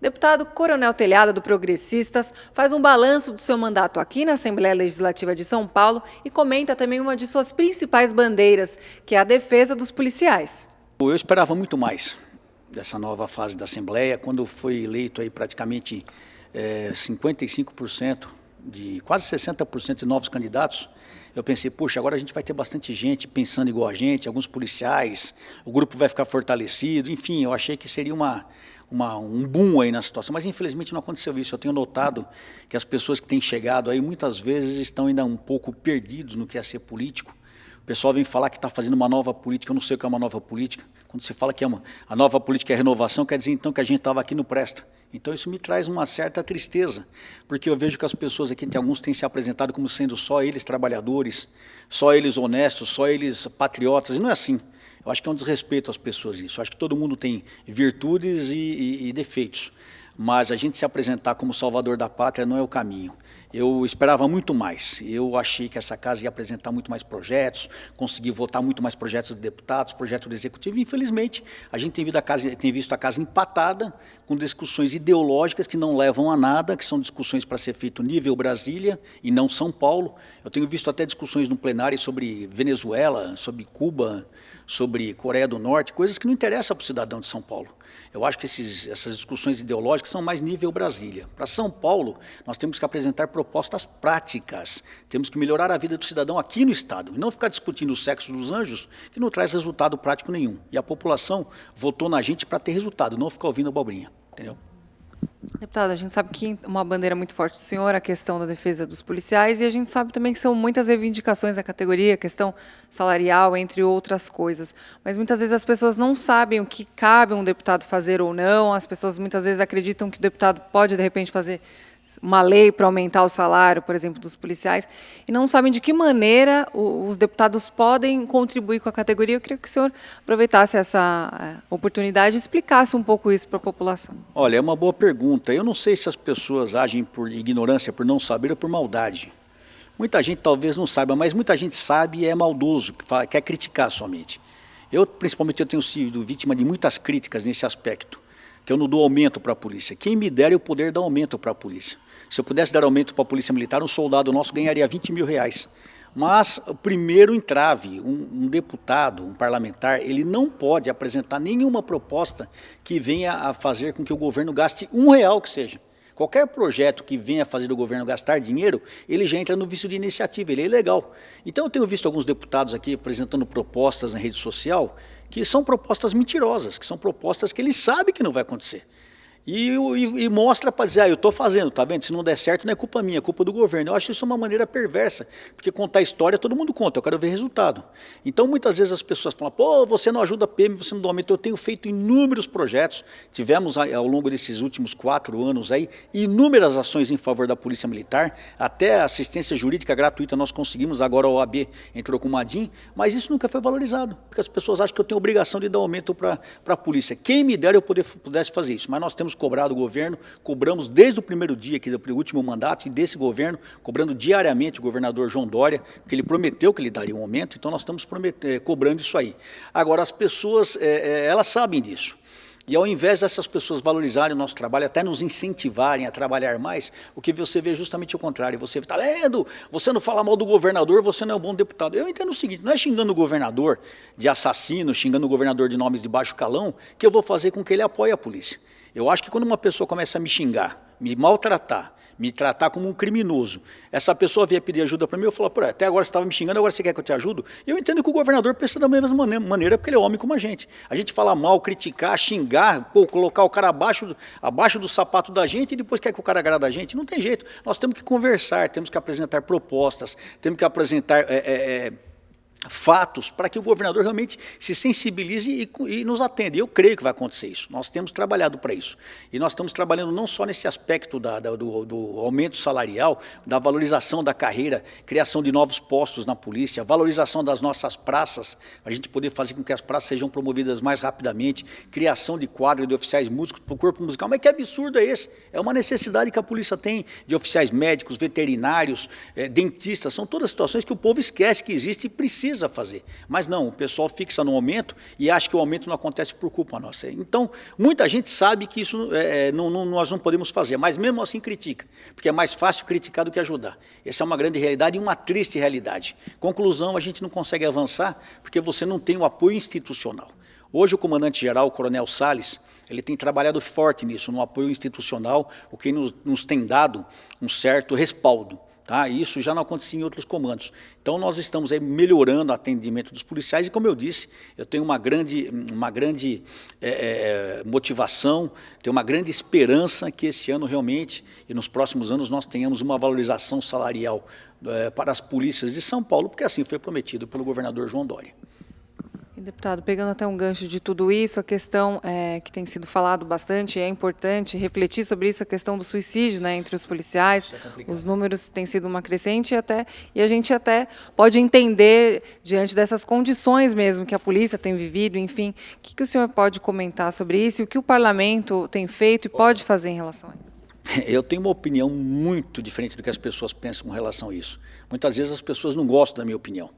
Deputado Coronel Telhada, do Progressistas, faz um balanço do seu mandato aqui na Assembleia Legislativa de São Paulo e comenta também uma de suas principais bandeiras, que é a defesa dos policiais. Eu esperava muito mais dessa nova fase da Assembleia, quando foi eleito aí praticamente 55%, quase 60% de novos candidatos. Eu pensei, poxa, agora a gente vai ter bastante gente pensando igual a gente, alguns policiais, o grupo vai ficar fortalecido, enfim, eu achei que seria um boom aí na situação, mas infelizmente não aconteceu isso. Eu tenho notado que as pessoas que têm chegado aí muitas vezes estão ainda um pouco perdidos no que é ser político. O pessoal vem falar que está fazendo uma nova política, eu não sei o que é uma nova política. Quando se fala que a nova política é renovação, quer dizer então que a gente estava aqui no presta. Então isso me traz uma certa tristeza, porque eu vejo que as pessoas aqui, alguns têm se apresentado como sendo só eles trabalhadores, só eles honestos, só eles patriotas, e não é assim. Eu acho que é um desrespeito às pessoas isso. Eu acho que todo mundo tem virtudes e defeitos, mas a gente se apresentar como salvador da pátria não é o caminho. Eu esperava muito mais. Eu achei que essa casa ia apresentar muito mais projetos, conseguir votar muito mais projetos de deputados, projeto do executivo. Infelizmente, a gente tem visto a casa empatada com discussões ideológicas que não levam a nada, que são discussões para ser feito nível Brasília e não São Paulo. Eu tenho visto até discussões no plenário sobre Venezuela, sobre Cuba, sobre Coreia do Norte, coisas que não interessam para o cidadão de São Paulo. Eu acho que essas discussões ideológicas são mais nível Brasília. Para São Paulo, nós temos que apresentar propostas práticas, temos que melhorar a vida do cidadão aqui no Estado, e não ficar discutindo o sexo dos anjos, que não traz resultado prático nenhum. E a população votou na gente para ter resultado, não ficar ouvindo abobrinha, entendeu? Deputado, a gente sabe que uma bandeira muito forte do senhor é a questão da defesa dos policiais e a gente sabe também que são muitas reivindicações da categoria, questão salarial, entre outras coisas. Mas muitas vezes as pessoas não sabem o que cabe um deputado fazer ou não, as pessoas muitas vezes acreditam que o deputado pode, de repente, fazer uma lei para aumentar o salário, por exemplo, dos policiais, e não sabem de que maneira os deputados podem contribuir com a categoria. Eu queria que o senhor aproveitasse essa oportunidade e explicasse um pouco isso para a população. Olha, é uma boa pergunta. Eu não sei se as pessoas agem por ignorância, por não saber ou por maldade. Muita gente talvez não saiba, mas muita gente sabe e é maldoso, quer criticar somente. Principalmente, eu tenho sido vítima de muitas críticas nesse aspecto, que eu não dou aumento para a polícia. Quem me der o poder dar aumento para a polícia. Se eu pudesse dar aumento para a polícia militar, um soldado nosso ganharia 20 mil reais. Mas o primeiro entrave, um deputado, um parlamentar, ele não pode apresentar nenhuma proposta que venha a fazer com que o governo gaste R$1 que seja. Qualquer projeto que venha fazer o governo gastar dinheiro, ele já entra no vício de iniciativa, ele é ilegal. Então eu tenho visto alguns deputados aqui apresentando propostas na rede social que são propostas mentirosas, que são propostas que eles sabem que não vai acontecer. E mostra para dizer, eu estou fazendo, tá vendo? Se não der certo, não é culpa minha, é culpa do governo. Eu acho isso uma maneira perversa, porque contar história todo mundo conta, eu quero ver resultado. Então, muitas vezes as pessoas falam, pô, você não ajuda a PM, você não dá aumento. Eu tenho feito inúmeros projetos, tivemos ao longo desses últimos 4 anos aí, inúmeras ações em favor da Polícia Militar, até assistência jurídica gratuita nós conseguimos, agora a OAB entrou com uma DIN, mas isso nunca foi valorizado, porque as pessoas acham que eu tenho obrigação de dar aumento para a polícia. Quem me der eu pudesse fazer isso, mas nós temos cobrado o governo, cobramos desde o primeiro dia aqui do último mandato e desse governo, cobrando diariamente o governador João Dória, porque ele prometeu que ele daria um aumento, então nós estamos cobrando isso aí. Agora, as pessoas, elas sabem disso. E ao invés dessas pessoas valorizarem o nosso trabalho, até nos incentivarem a trabalhar mais, o que você vê é justamente o contrário. Você está lendo, você não fala mal do governador, você não é um bom deputado. Eu entendo o seguinte, não é xingando o governador de assassino, xingando o governador de nomes de baixo calão, que eu vou fazer com que ele apoie a polícia. Eu acho que quando uma pessoa começa a me xingar, me maltratar, me tratar como um criminoso, essa pessoa vier pedir ajuda para mim, eu falo, pô, até agora você estava me xingando, agora você quer que eu te ajude? E eu entendo que o governador pensa da mesma maneira, porque ele é homem como a gente. A gente fala mal, criticar, xingar, pô, colocar o cara abaixo do sapato da gente e depois quer que o cara agrada a gente. Não tem jeito. Nós temos que conversar, temos que apresentar propostas, temos que apresentar fatos para que o governador realmente se sensibilize e nos atenda. Eu creio que vai acontecer isso. Nós temos trabalhado para isso. E nós estamos trabalhando não só nesse aspecto do aumento salarial, da valorização da carreira, criação de novos postos na polícia, valorização das nossas praças, a gente poder fazer com que as praças sejam promovidas mais rapidamente, criação de quadro de oficiais músicos para o corpo musical. Mas que absurdo é esse? É uma necessidade que a polícia tem de oficiais médicos, veterinários, dentistas, são todas situações que o povo esquece que existe e precisa precisa fazer. Mas não, o pessoal fixa no aumento e acha que o aumento não acontece por culpa nossa. Então, muita gente sabe que isso nós não podemos fazer, mas mesmo assim critica, porque é mais fácil criticar do que ajudar. Essa é uma grande realidade e uma triste realidade. Conclusão, a gente não consegue avançar porque você não tem o apoio institucional. Hoje o comandante-geral, o coronel Salles, ele tem trabalhado forte nisso, no apoio institucional, o que nos tem dado um certo respaldo. Tá? Isso já não acontecia em outros comandos. Então nós estamos aí melhorando o atendimento dos policiais e, como eu disse, eu tenho uma grande motivação, tenho uma grande esperança que esse ano realmente e nos próximos anos nós tenhamos uma valorização salarial para as polícias de São Paulo, porque assim foi prometido pelo governador João Dória. Deputado, pegando até um gancho de tudo isso, a questão que tem sido falado bastante, é importante refletir sobre isso, a questão do suicídio, né, entre os policiais. Os números têm sido uma crescente e a gente até pode entender, diante dessas condições mesmo que a polícia tem vivido, enfim, o que o senhor pode comentar sobre isso e o que o parlamento tem feito e pode fazer em relação a isso? Eu tenho uma opinião muito diferente do que as pessoas pensam com relação a isso. Muitas vezes as pessoas não gostam da minha opinião.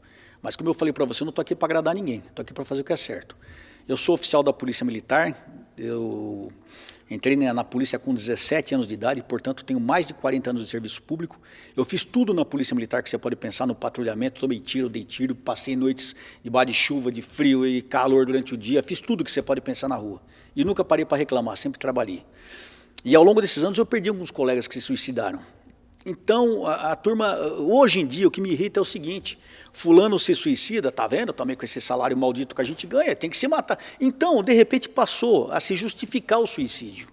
Mas como eu falei para você, eu não estou aqui para agradar ninguém, estou aqui para fazer o que é certo. Eu sou oficial da Polícia Militar, eu entrei na polícia com 17 anos de idade, portanto tenho mais de 40 anos de serviço público. Eu fiz tudo na Polícia Militar que você pode pensar, no patrulhamento, tomei tiro, dei tiro, passei noites debaixo de chuva, de frio e calor durante o dia, fiz tudo que você pode pensar na rua. E nunca parei para reclamar, sempre trabalhei. E ao longo desses anos eu perdi alguns colegas que se suicidaram. Então, a turma, hoje em dia, o que me irrita é o seguinte, fulano se suicida, tá vendo também com esse salário maldito que a gente ganha, tem que se matar. Então, de repente, passou a se justificar o suicídio.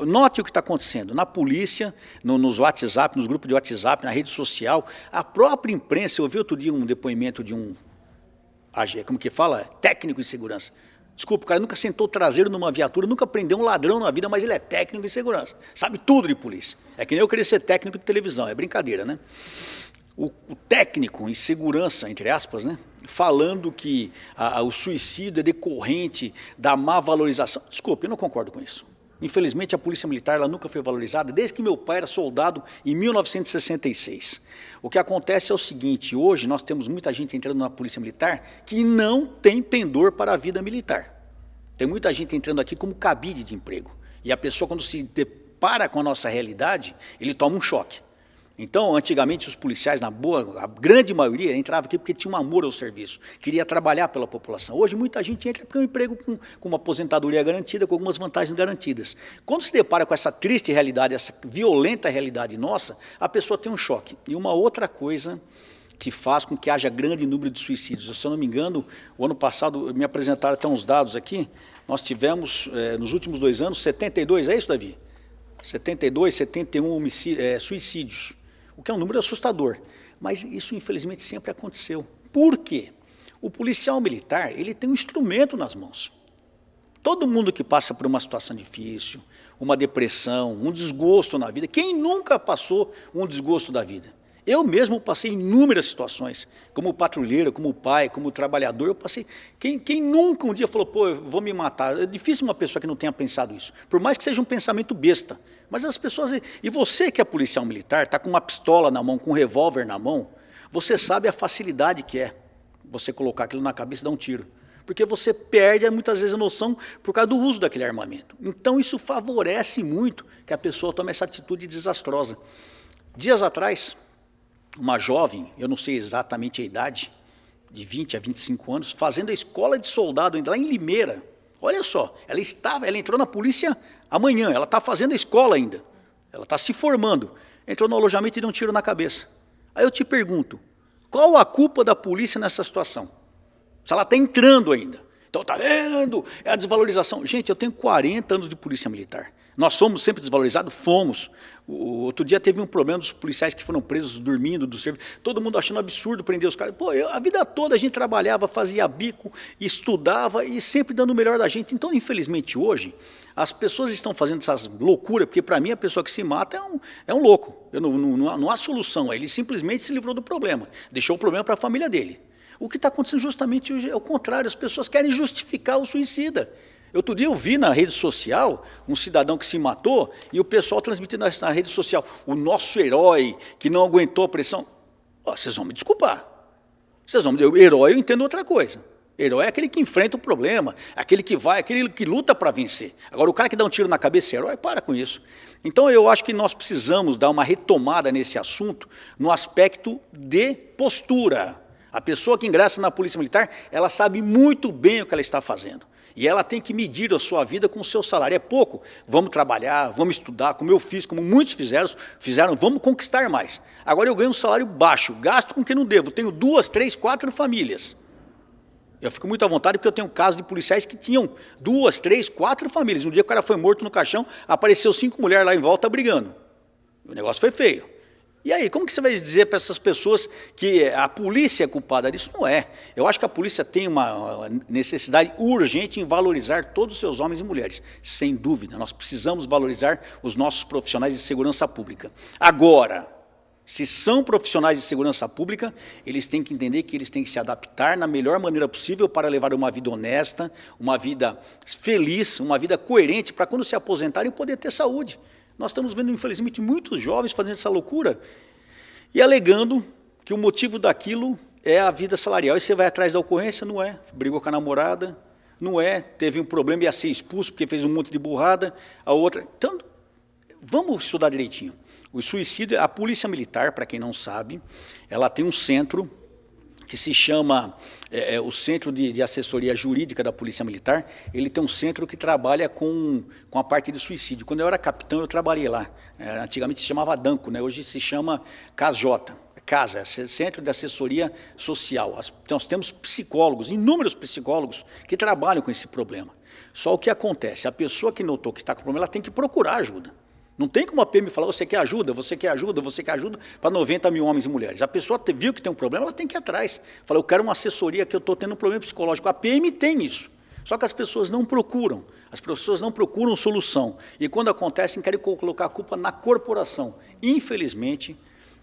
Note o que está acontecendo, na polícia, nos WhatsApp, nos grupos de WhatsApp, na rede social, a própria imprensa, eu ouvi outro dia um depoimento de um, como que fala? Técnico de segurança. Desculpa, o cara nunca sentou traseiro numa viatura, nunca prendeu um ladrão na vida, mas ele é técnico de segurança. Sabe tudo de polícia. É que nem eu querer ser técnico de televisão, é brincadeira, né? O técnico em segurança, entre aspas, né? Falando que o suicídio é decorrente da má valorização. Desculpa, eu não concordo com isso. Infelizmente, a Polícia Militar ela nunca foi valorizada, desde que meu pai era soldado em 1966. O que acontece é o seguinte, hoje nós temos muita gente entrando na Polícia Militar que não tem pendor para a vida militar. Tem muita gente entrando aqui como cabide de emprego. E a pessoa, quando se depara com a nossa realidade, ele toma um choque. Então, antigamente, os policiais, a grande maioria, entrava aqui porque tinha um amor ao serviço, queria trabalhar pela população. Hoje, muita gente entra porque é um emprego com uma aposentadoria garantida, com algumas vantagens garantidas. Quando se depara com essa triste realidade, essa violenta realidade nossa, a pessoa tem um choque. E uma outra coisa que faz com que haja grande número de suicídios. Se eu não me engano, o ano passado, me apresentaram até uns dados aqui, nós tivemos, nos últimos 2 anos, 72, é isso, Davi? 72, 71 suicídios. O que é um número assustador, mas isso infelizmente sempre aconteceu. Por quê? O policial militar, ele tem um instrumento nas mãos. Todo mundo que passa por uma situação difícil, uma depressão, um desgosto na vida, quem nunca passou um desgosto da vida? Eu mesmo passei inúmeras situações, como patrulheiro, como pai, como trabalhador, eu passei. Quem nunca um dia falou, pô, eu vou me matar? É difícil uma pessoa que não tenha pensado isso, por mais que seja um pensamento besta. Mas as pessoas... E você que é policial militar, está com uma pistola na mão, com um revólver na mão, você sabe a facilidade que é você colocar aquilo na cabeça e dar um tiro. Porque você perde muitas vezes a noção por causa do uso daquele armamento. Então isso favorece muito que a pessoa tome essa atitude desastrosa. Dias atrás, uma jovem, eu não sei exatamente a idade, de 20 a 25 anos, fazendo a escola de soldado ainda lá em Limeira. Olha só, ela entrou na polícia amanhã, ela está fazendo a escola ainda, ela está se formando, entrou no alojamento e deu um tiro na cabeça. Aí eu te pergunto, qual a culpa da polícia nessa situação? Se ela está entrando ainda. Então, está vendo? É a desvalorização. Gente, eu tenho 40 anos de polícia militar. Nós somos sempre desvalorizados? Fomos. Outro dia teve um problema dos policiais que foram presos dormindo do serviço. Todo mundo achando absurdo prender os caras. Pô, a vida toda a gente trabalhava, fazia bico, estudava e sempre dando o melhor da gente. Então, infelizmente, hoje, as pessoas estão fazendo essas loucuras, porque para mim a pessoa que se mata é um louco. Não há solução. Ele simplesmente se livrou do problema. Deixou o problema para a família dele. O que está acontecendo justamente hoje é o contrário. As pessoas querem justificar o suicida. Outro dia eu vi na rede social um cidadão que se matou e o pessoal transmitindo na rede social, o nosso herói que não aguentou a pressão. Oh, vocês vão me desculpar. Vocês vão me dizer, herói eu entendo outra coisa. Herói é aquele que enfrenta o problema, aquele que vai, aquele que luta para vencer. Agora, o cara que dá um tiro na cabeça é herói, para com isso. Então, eu acho que nós precisamos dar uma retomada nesse assunto no aspecto de postura. A pessoa que ingressa na Polícia Militar, ela sabe muito bem o que ela está fazendo. E ela tem que medir a sua vida com o seu salário. É pouco, vamos trabalhar, vamos estudar, como eu fiz, como muitos fizeram, vamos conquistar mais. Agora eu ganho um salário baixo, gasto com o que não devo, tenho 2, 3, 4 famílias. Eu fico muito à vontade porque eu tenho casos de policiais que tinham 2, 3, 4 famílias. Um dia o cara foi morto no caixão, apareceu 5 mulheres lá em volta brigando. O negócio foi feio. E aí, como que você vai dizer para essas pessoas que a polícia é culpada disso? Não é. Eu acho que a polícia tem uma necessidade urgente em valorizar todos os seus homens e mulheres. Sem dúvida, nós precisamos valorizar os nossos profissionais de segurança pública. Agora, se são profissionais de segurança pública, eles têm que entender que eles têm que se adaptar na melhor maneira possível para levar uma vida honesta, uma vida feliz, uma vida coerente, para quando se aposentarem poder ter saúde. Nós estamos vendo, infelizmente, muitos jovens fazendo essa loucura e alegando que o motivo daquilo é a vida salarial. E você vai atrás da ocorrência? Não é. Brigou com a namorada? Não é. Teve um problema e ia ser expulso porque fez um monte de burrada. A outra... Então, vamos estudar direitinho. O suicídio, a Polícia Militar, para quem não sabe, ela tem um centro que se chama o Centro de Assessoria Jurídica da Polícia Militar. Ele tem um centro que trabalha com a parte de suicídio. Quando eu era capitão, eu trabalhei lá. Antigamente se chamava DANCO, né? Hoje se chama CASJ, CASA, Centro de Assessoria Social. Nós temos psicólogos, inúmeros psicólogos, que trabalham com esse problema. Só o que acontece, a pessoa que notou que está com problema, ela tem que procurar ajuda. Não tem como a PM falar, você quer ajuda, você quer ajuda, você quer ajuda, para 90 mil homens e mulheres. A pessoa viu que tem um problema, ela tem que ir atrás. Fala, eu quero uma assessoria que eu estou tendo um problema psicológico. A PM tem isso. Só que as pessoas não procuram. As pessoas não procuram solução. E quando acontece, querem colocar a culpa na corporação. Infelizmente,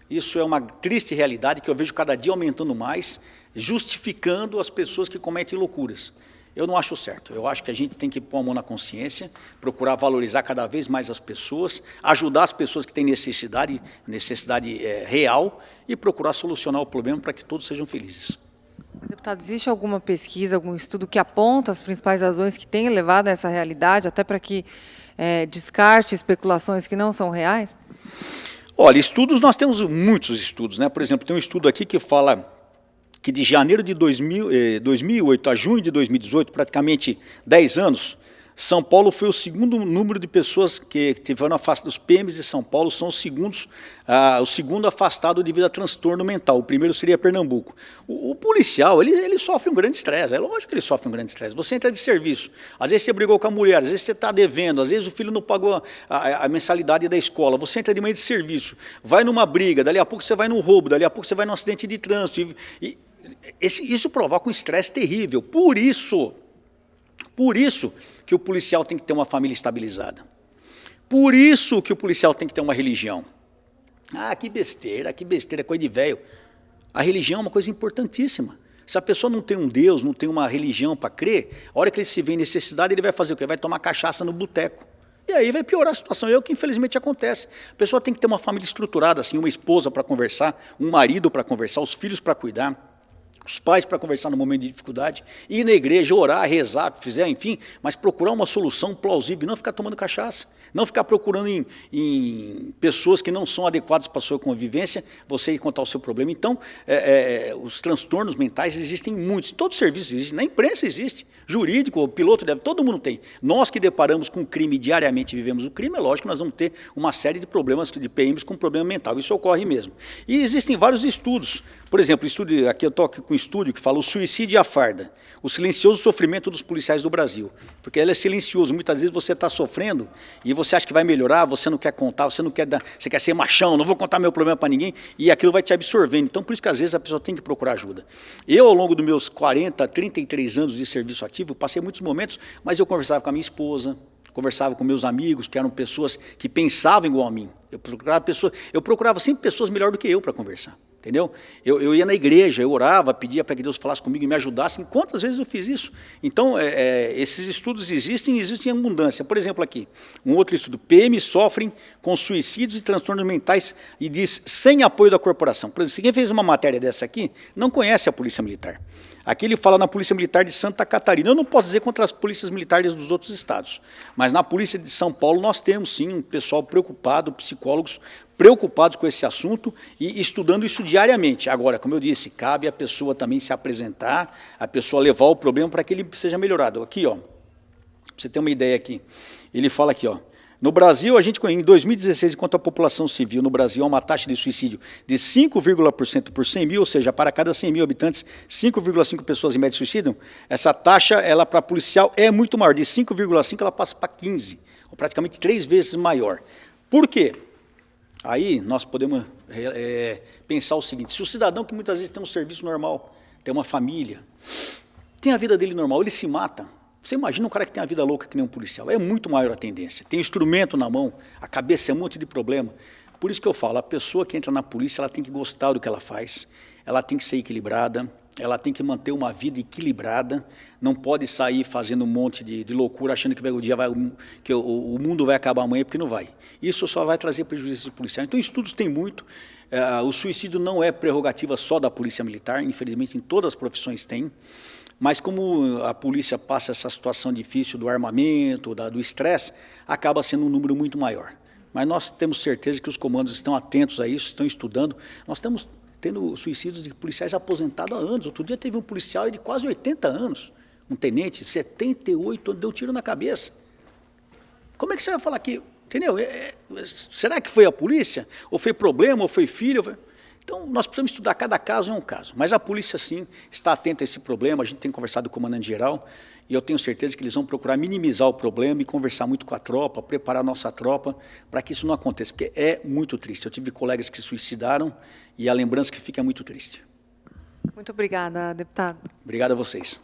isso é uma triste realidade que eu vejo cada dia aumentando mais, justificando as pessoas que cometem loucuras. Eu não acho certo. Eu acho que a gente tem que pôr a mão na consciência, procurar valorizar cada vez mais as pessoas, ajudar as pessoas que têm necessidade real e procurar solucionar o problema para que todos sejam felizes. Mas, deputado, existe alguma pesquisa, algum estudo que aponta as principais razões que têm levado a essa realidade, até para que descarte especulações que não são reais? Olha, estudos, nós temos muitos estudos, né? Por exemplo, tem um estudo aqui que fala que de janeiro de 2008 a junho de 2018, praticamente 10 anos, São Paulo foi o segundo número de pessoas que tiveram afastados. Os PMs de São Paulo são os o segundo afastado devido a transtorno mental. O primeiro seria Pernambuco. O policial, ele sofre um grande estresse. É lógico que ele sofre um grande estresse. Você entra de serviço, às vezes você brigou com a mulher, às vezes você está devendo, às vezes o filho não pagou a mensalidade da escola. Você entra de manhã de serviço, vai numa briga, dali a pouco você vai num roubo, dali a pouco você vai num acidente de trânsito. Isso provoca um estresse terrível. Por isso que o policial tem que ter uma família estabilizada. Por isso que o policial tem que ter uma religião. Ah, que besteira, coisa de velho. A religião é uma coisa importantíssima. Se a pessoa não tem um Deus, não tem uma religião para crer, a hora que ele se vê em necessidade, ele vai fazer o quê? Vai tomar cachaça no boteco. E aí vai piorar a situação, é o que infelizmente acontece. A pessoa tem que ter uma família estruturada, assim, uma esposa para conversar, um marido para conversar, os filhos para cuidar, os pais para conversar no momento de dificuldade, ir na igreja, orar, rezar, enfim, mas procurar uma solução plausível, não ficar tomando cachaça, não ficar procurando em pessoas que não são adequadas para a sua convivência, você ir contar o seu problema. Então, os transtornos mentais existem muitos, todo serviço existe, na imprensa existe, jurídico, piloto, todo mundo tem. Nós que deparamos com o crime diariamente, vivemos o crime, é lógico que nós vamos ter uma série de problemas, de PMs com problema mental, isso ocorre mesmo. E existem vários estudos, por exemplo, aqui eu estou com um estudo que fala o suicídio e a farda, o silencioso sofrimento dos policiais do Brasil, porque ele é silencioso, muitas vezes você está sofrendo e você acha que vai melhorar, você não quer contar, você quer ser machão, não vou contar meu problema para ninguém, e aquilo vai te absorvendo. Então, por isso que às vezes a pessoa tem que procurar ajuda. Eu, ao longo dos meus 33 anos de serviço ativo, passei muitos momentos, mas eu conversava com a minha esposa, conversava com meus amigos, que eram pessoas que pensavam igual a mim. Eu procurava sempre pessoas melhor do que eu para conversar, entendeu? Eu ia na igreja, eu orava, pedia para que Deus falasse comigo e me ajudasse. Quantas vezes eu fiz isso? Então, esses estudos existem em abundância. Por exemplo, aqui, um outro estudo, PM sofrem com suicídios e transtornos mentais e diz sem apoio da corporação. Por exemplo, se quem fez uma matéria dessa aqui, não conhece a Polícia Militar. Aqui ele fala na Polícia Militar de Santa Catarina. Eu não posso dizer contra as polícias militares dos outros estados, mas na Polícia de São Paulo nós temos sim um pessoal preocupado, psicólogos preocupados com esse assunto e estudando isso diariamente. Agora, como eu disse, cabe a pessoa também se apresentar, a pessoa levar o problema para que ele seja melhorado. Aqui, ó, para você ter uma ideia aqui, ele fala aqui, ó, no Brasil, em 2016, enquanto a população civil no Brasil há uma taxa de suicídio de 5,% por 100 mil, ou seja, para cada 100 mil habitantes, 5,5 pessoas em média suicidam, essa taxa, ela para policial é muito maior, de 5,5 ela passa para 15, ou praticamente 3 vezes maior. Por quê? Aí nós podemos pensar o seguinte, se o cidadão que muitas vezes tem um serviço normal, tem uma família, tem a vida dele normal, ele se mata. Você imagina um cara que tem a vida louca que nem um policial, é muito maior a tendência. Tem instrumento na mão, a cabeça é um monte de problema. Por isso que eu falo, a pessoa que entra na polícia, ela tem que gostar do que ela faz, ela tem que ser equilibrada, ela tem que manter uma vida equilibrada, não pode sair fazendo um monte de loucura, achando que o mundo vai acabar amanhã, porque não vai. Isso só vai trazer prejuízo policial. Então, estudos tem muito, o suicídio não é prerrogativa só da Polícia Militar, infelizmente em todas as profissões tem, mas como a polícia passa essa situação difícil do armamento, do estresse, acaba sendo um número muito maior. Mas nós temos certeza que os comandos estão atentos a isso, estão estudando. Nós estamos tendo suicídios de policiais aposentados há anos. Outro dia teve um policial de quase 80 anos, um tenente, 78 anos, deu tiro na cabeça. Como é que você vai falar que, entendeu? Será que foi a polícia? Ou foi problema, ou foi filho? Então, nós precisamos estudar, cada caso é um caso. Mas a polícia, sim, está atenta a esse problema. A gente tem conversado com o comandante-geral e eu tenho certeza que eles vão procurar minimizar o problema e conversar muito com a tropa, preparar a nossa tropa para que isso não aconteça, porque é muito triste. Eu tive colegas que se suicidaram e a lembrança que fica é muito triste. Muito obrigada, deputado. Obrigado a vocês.